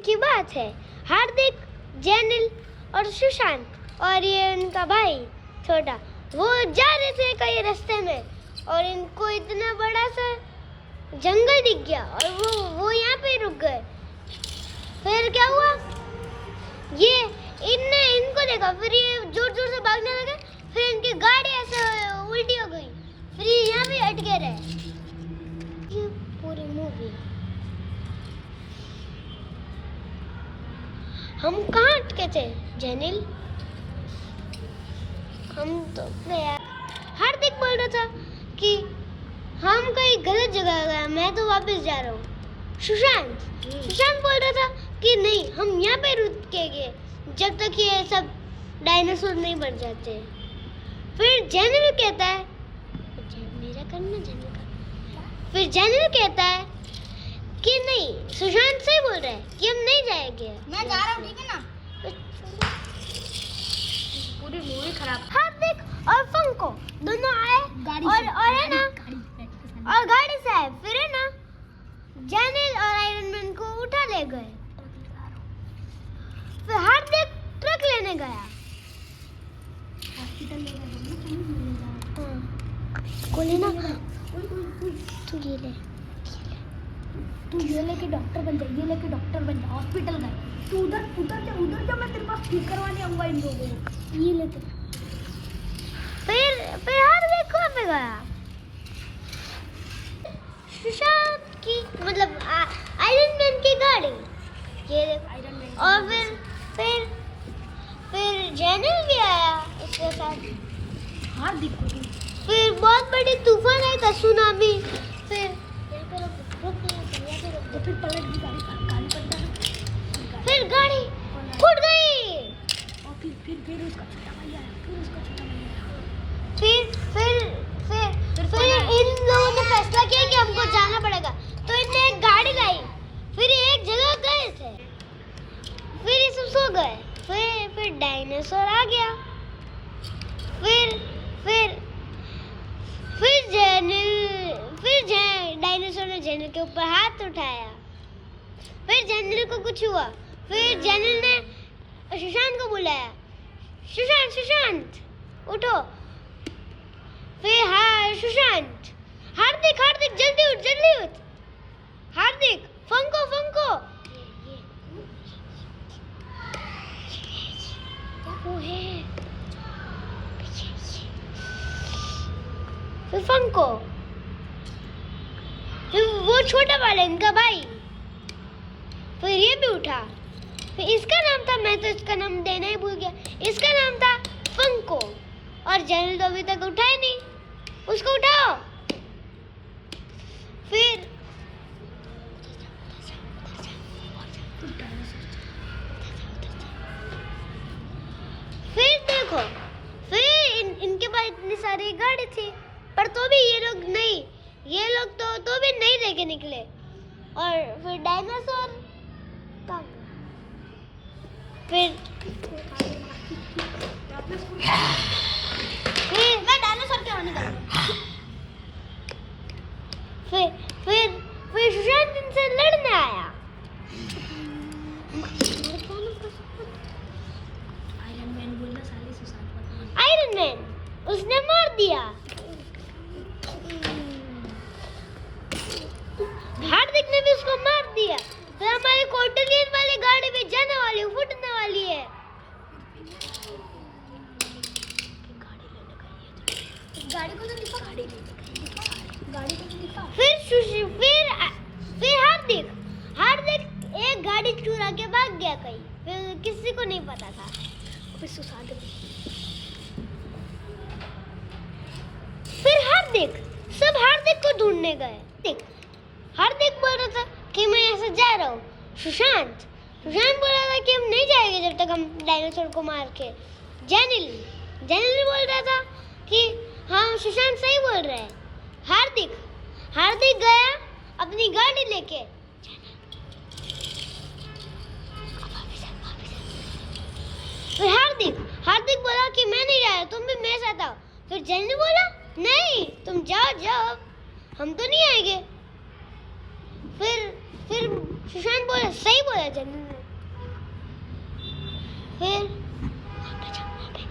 की बात है, हार्दिक, जेनिल और सुशांत और ये उनका भाई छोटा वो जा रहे थे कहीं रास्ते में और इनको इतना बड़ा सा जंगल दिख गया और वो यहाँ पे रुक गए। फिर क्या हुआ, ये इनको देखा, फिर ये जोर जोर से भागने लगे, फिर इनकी गाड़ी ऐसे उल्टी हो गई, फिर ये यहाँ पे अटके रहे। ये पूरी मूवी हम कहाँ अटके थे जेनिल? हम तो गया। हार्दिक बोल रहा था कि हम कहीं गलत जगह गए, मैं तो वापस जा रहा हूँ। सुशांत बोल रहा था कि नहीं, हम यहाँ पे रुकेंगे जब तक ये सब डायनासोर नहीं बन जाते। फिर जेनिल कहता है, मेरा करना जेनिल का। फिर जेनिल कहता है कि नहीं, सुशांत सही बोल रहा है कि हम नहीं जाएंगे। मैं जा रहा हूँ, ठीक है ना? पूरी मूवी खराब। हार्दिक और फंको दोनों आए और है ना, और गाड़ी से आए, फिर है ना जेनिल और आयरन मैन को उठा ले गए। फिर हार्दिक ट्रक लेने गया, हॉस्पिटल ले गए। को लेना, तू ये ले, तू ये लेके डॉक्टर बन जा, ये लेके डॉक्टर बन जा। हॉस्पिटल गए, तू उधर जा, मैं तेरे पास ठीक करवाने आऊंगा इन लोगों को। ये लेके फिर हार्दिक कहाँ पे गया? सुशांत की मतलब आयरन मैन की गाड़ी, ये आयरन मैन। और फिर जेनिल भी आया उसके साथ। हार्दिक को फिर बहुत बड़ी तूफान आई था, सुनामी। फिर फिर पलट गई गाड़ी पलटा ना। फिर गाड़ी फूट गई। और फिर उसका छोटा भाई आया, फिर इन लोगों ने फैसला किया कि हमको जाना पड़ेगा, तो इनने एक गाड़ी लाई। फिर एक जगह गए थे, फिर ये सब सो गए। फिर डायनासोर आ गया। फिर डायनासोर ने जेनिल के ऊपर हाथ उठाया। फिर जेनिल को कुछ हुआ, फिर जेनिल ने सुशांत को बुलाया, सुशांत उठो। फिर सुशांत, हार्दिक जल्दी उठ। हार्दिक, फंको वो है। फिर फंको, फिर वो छोटा वाला इनका भाई, फिर ये भी उठा। फिर इसका नाम था, मैं तो इसका नाम देना ही भूल गया, इसका नाम था फंको। और जेनिल तो अभी तक उठा ही नहीं, उसको उठाओ। फिर देखो, फिर इनके पास इतनी सारी गाड़ी थी, पर तो भी ये लोग तो भी नहीं लेके निकले। और फिर डायनासोर कहाँ गया? फिर मैं डायनासोर क्यों निकल? फिर सुशांत इनसे लड़ने आया। आयरन मैन बोलना साले सुशांत। आयरन मैन उसने मार दिया। हार्दिक ने भी उसको मार दिया। फिर हमारी कोटलियन वाली गाड़ी भी जाने वाली, फूटने वाली है। गाड़ी को तो दिखा, गाड़ी को तो दिखा। फिर हार्दिक एक गाड़ी चुरा के भाग गया कहीं, फिर किसी को नहीं पता था। फिर सुशांत, फिर हार्दिक को ढूंढने गए। हार्दिक बोल रहा था कि मैं ऐसे जा रहा हूँ। सुशांत बोल रहा था कि हम नहीं जाएंगे जब तक हम डायनासोर को मार के। जेनिल बोल रहा था कि हाँ, सुशांत सही बोल रहा है। हार्दिक गया अपनी गाड़ी लेके। फिर हार्दिक बोला कि मैं नहीं जा रहा, तुम भी मेरे साथ आओ। फिर जेनिल बोला नहीं, तुम जाओ, हम तो नहीं आएंगे। फिर सुशांत बोला सही बोला जनरल ने। फिर वहाँ पे जाओ, वहाँ पे।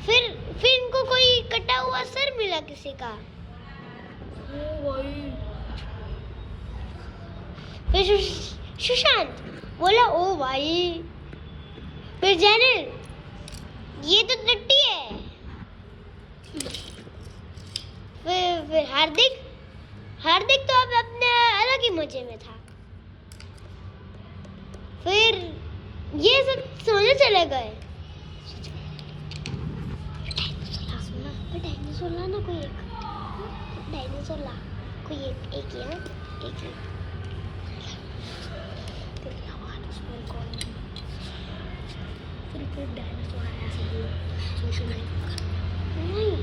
फिर इनको कोई कटा हुआ सर मिला किसी का। फिर सुशांत बोला ओ भाई। फिर जनरल ये तो टट्टी है। फिर हार्दिक तो अब अपने अलग ही मजे में था। फिर ये सब सोने चले गए। डायनासोर ला ना कोई एक। डायनासोर ला कोई एक यहाँ एक यहाँ। फिर डायनासोर आया सोशलाइज नहीं।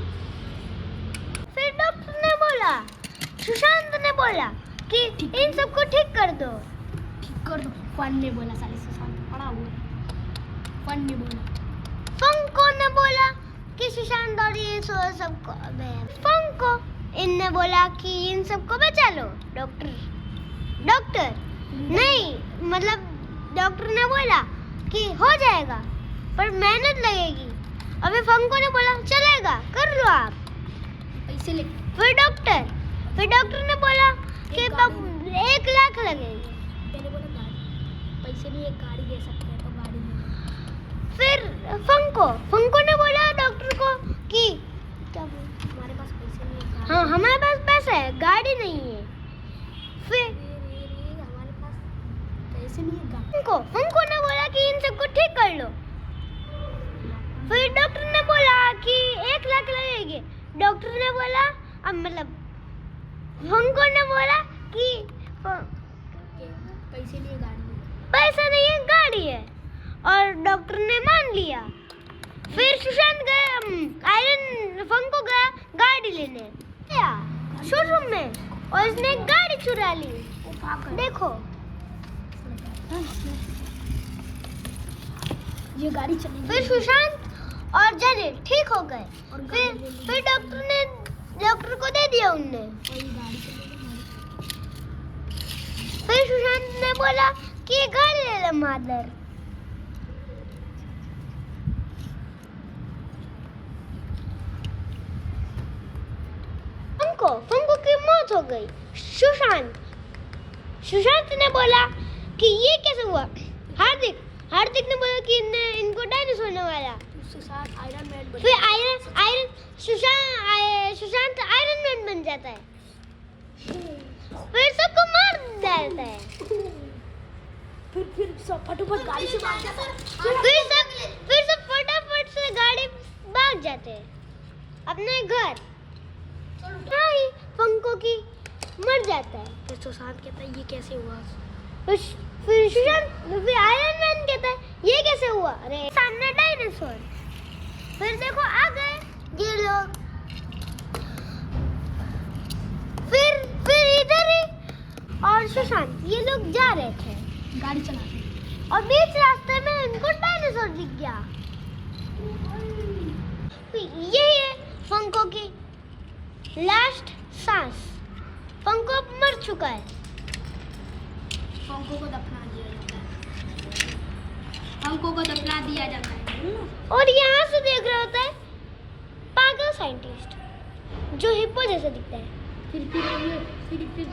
फिर डॉक्टर ने बोला, सुशांत ने बोला कि इन सबको ठीक कर दो। ठीक कर दो। फन ने बोला, साले सुशांत पड़ा हुआ है। फन ने बोला। फंको ने बोला कि सुशांत और ये सबको फंको इनने बोला कि इन सबको बचा लो। डॉक्टर नहीं, मतलब डॉक्टर ने बोला कि हो जाएगा पर मेहनत लगेगी। अभी फंको ने बोला चलेगा, कर लो आप, पैसे ले। फिर डॉक्टर ने बोला कि 1 लाख लगेगी। मैंने बोला गाड़ी, पैसे नहीं, एक गाड़ी दे सकते हैं तो गाड़ी नहीं। फिर फंको ने बोला डॉक्टर को कि क्या बोला, हमारे पास पैसे नहीं है। हाँ हमारे पास पैसा है, गाड़ी नहीं है। फिर हमारे पास पैसे नहीं है, गाड़ी। फंको ने बोला कि इन सबको ठीक कर लो। फिर डॉक्टर ने बोला कि 1 लाख लगेगी। डॉक्टर ने बोला अब मतलब फंको ने बोला कि पैसे नहीं है, गाड़ी नहीं। पैसा नहीं है, गाड़ी है, और डॉक्टर ने मान लिया। फिर सुशांत गया, आयरन फंको गया गाड़ी लेने शोरूम में, और उसने एक गाड़ी चुरा ली। देखो ये गाड़ी चलेगी। फिर सुशांत और जनरल ठीक हो गए। फिर डॉक्टर को दे दिया उनने। और ये गाड़ी चलेगी। फिर सुशांत ने बोला कि ये गाड़ी ले ले मादर। फंको की मौत हो गई। सुशांत ने बोला कि ये कैसे हुआ। हार्दिक ने बोला कि इनको डायनासोर ने मारा। सुशांत आयरन मैन बन। फिर सुशांत आयरन मैन बन जाता है। फिर सबको मार देता है। फिर सब फटाफट गाड़ी से भाग जाता है। फिर सब फटाफट से गाड़ी भाग जाते हैं अपने घर। हाँ ही फंको की मर जाता है। फिर सुशांत कहता है ये कैसे हुआ। फिर आयरन मैन कहता है ये कैसे हुआ, अरे सामने डायनासोर। फिर देखो आ गए ये लोग। फिर इधर ही और सुशांत ये लोग जा रहे थे गाड़ी चलाते, और बीच रास्ते में इनको डायनासोर दिख गया। यही है फंको की लास्ट सांस। फंको अब मर चुका है। फंको को दफना दिया जाता है। फंको को दफना दिया जाता है। और यहाँ से देख रहा होता है पागल साइंटिस्ट जो हिप्पो जैसा दिखता है। फिर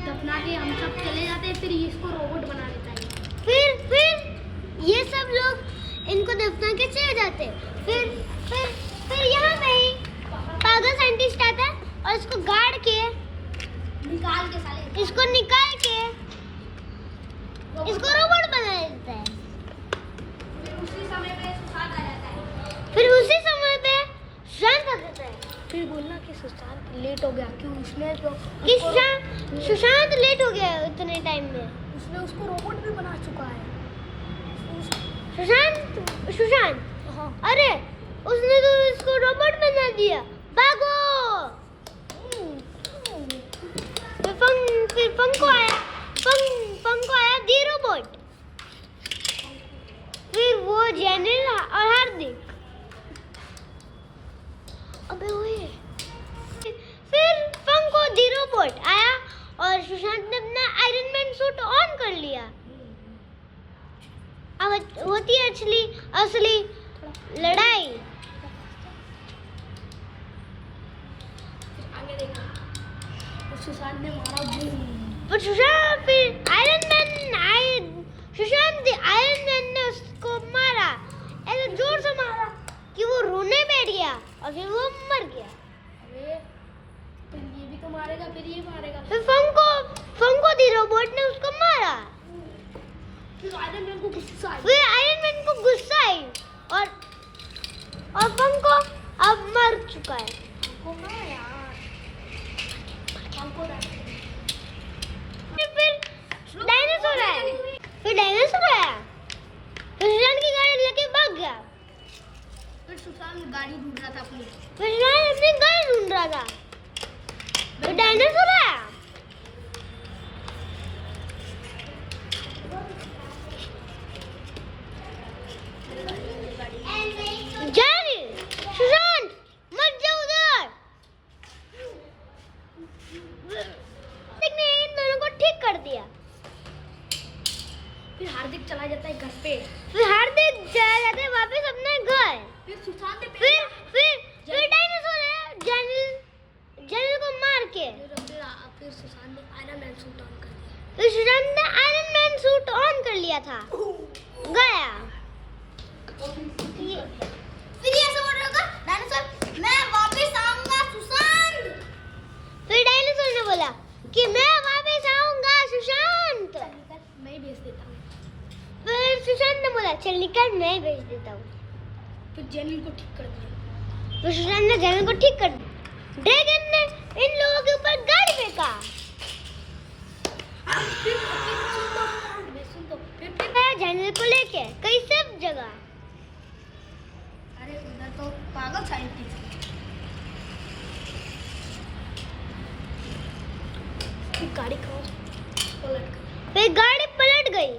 दफना के हम सब चले जाते हैं। फिर इसको रोबोट बना देता है। फिर ये सब लोग इनको दफना के चले जाते हैं। फिर यहाँ पे ही पागल साइंटिस्ट आता है और इसको गाड़ के निकाल के साले इसको निकाल के इसको रोबोट बना देता है। फिर उसी समय पे सुशांत आ जाता है। फिर उसी समय पे सुशांत आ जाता है। फिर बोलना कि सुशांत लेट हो गया क्यों, उसने तो कि सुशांत लेट हो गया उतने टाइम में। उसने उसको रोबोट भी बना चुका है। सुशांत हाँ। अरे उसने तो इसको रोबोट बना दिया, भागो। फिर फंको आया दी रोबोट। फिर वो जनरल और हार्दिक अबे ओए। फिर फंको दी रोबोट आया और सुशांत ने अपना आयरन मैन होती है असली लड़ाई। आगे देखो, तो सुशांत ने मारा बूम। पर सुशांत आयरन मैन ने उसको मारा, ऐसे जोर से मारा कि वो रोने बैठ गया और फिर वो मर गया। अरे तो ये भी तो मारेगा, फिर ये मारेगा, फिर फंको दी रोबोट ने उसको मारा। फिर आयरन मैन को गुस्सा आया। फिर आयरन मैन को गुस्सा आई और फंको अब मर चुका है। हमको ना यार, हमको फिर डायनासोर आया। फिर सुशांत की गाड़ी लेके भाग गया। फिर सुशांत गाड़ी ढूंढ रहा था अपनी। फिर सुशांत अपनी गाड़ी ढूंढ रहा था। फिर डायनासोर आया। जाने सुशांत मत जाओ उधर। ने इन दोनों को ठीक कर दिया। फिर हार्दिक चला जाता है घर पे। फिर हार्दिक चला जाता है वापस अपने घर। फिर सुशांत ने फिर डायनासोर है जनरल को मार के। फिर सुशांत ने आयरन मैन सूट ऑन कर दिया। फिर सुशांत ने आयरन मैन सूट ऑन कर लिया था। गया। फिर ये ऐसा बोल रहा था डायनासोर, मैं वापस आऊंगा सुशांत। फिर डायनासोर ने बोला कि मैं वापस आऊंगा सुशांत। मैं ही भेज देता हूँ। फिर सुशांत ने बोला चल निकल, मैं भेज देता हूँ। फिर जेनिल को ठीक कर दिया। फिर सुशांत ने जनरल को ठीक कर दिया। ड्रैगन ने इन लोगों के ऊपर गाड़ी फेंका। फिर जनरल को लेके कई सब जगह। अरे उधर तो पागल साइंटिस्ट गाड़ी पलट गई। फिर गाड़ी पलट गई,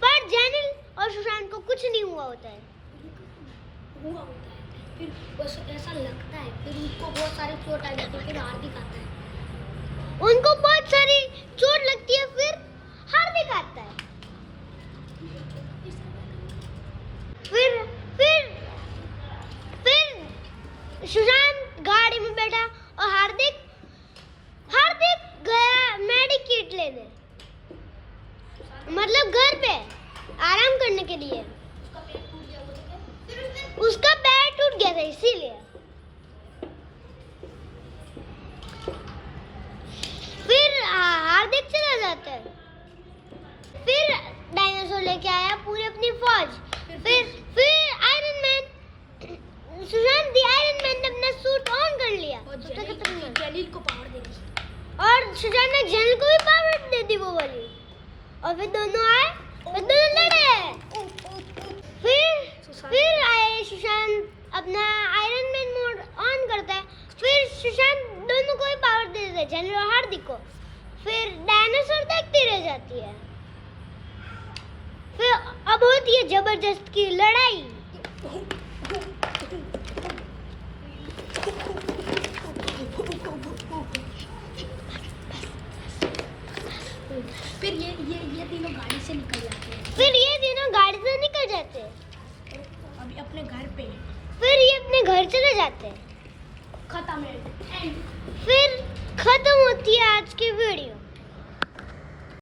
पर जेनिल और सुशांत को कुछ नहीं हुआ होता है। हुआ होता है। फिर बस ऐसा लगता है, फिर उनको बहुत सारी चोट आ जाती है। फिर हार्दिक आता है। उनको बहुत सारी चोट लगती है। फिर हार्दिक आता है। फिर सुशांत गाड़ी में बैठा और हार्दिक गया मेडिकेट लेने, मतलब घर पे आराम करने के लिए। उसका पैर टूट गया था इसीलिए। फिर हार्दिक चला जाता है। फिर डायनासोर लेके आया पूरी अपनी फौज। फिर iron man Sushant iron man ने अपना सूट ऑन कर लिया और जेनिल को पावर दे दी। और सुशांत ने जेनिल को भी पावर दे दी वो वाली। और फिर दोनों आए, फिर दोनों लड़े। फिर आए सुशांत अपना आयरन मैन मोड ऑन करता है। फिर सुशांत दोनों को ही पावर दे देता है, जेनिल और हार्दिक को। फिर डायनासोर देखती रह जाती है। फिर अब होती है जबरदस्त की लड़ाई। फिर ये तीनों गाड़ी से निकल जाते हैं। अभी अपने घर पे। फिर ये अपने घर चले जाते हैं। खत्म है। फिर खत्म होती है आज की वीडियो।